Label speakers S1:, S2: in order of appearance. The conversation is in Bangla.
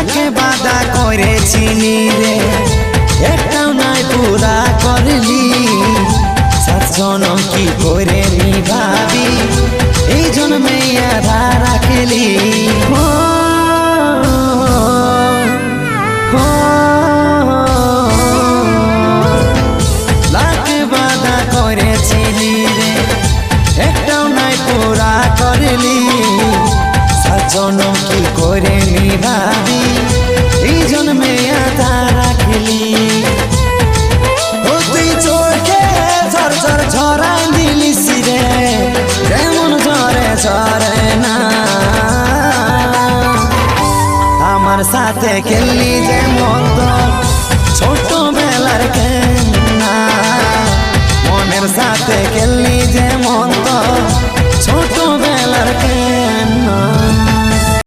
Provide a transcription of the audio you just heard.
S1: লাখে বাধা করেছিলি রে একটাও নাই পুরা করলি সাত জনম কি করে নিভাবি এই জন্মে আধা রাখলি লাখে বাধা করেছিলি রে একটাও নাই পুরা করলি সাত জনম কি করে নিভাবি এই জন্মে আধা রাখলি তুই চোখে ঝর ঝর ঝরাই দিলিস রে যেমন ঝরে ঝরে না আমার সাথে খেললি যেমন ছোট বেলার খেলনা মনের সাথে খেললি যেমন ছোট বেলার খেলনা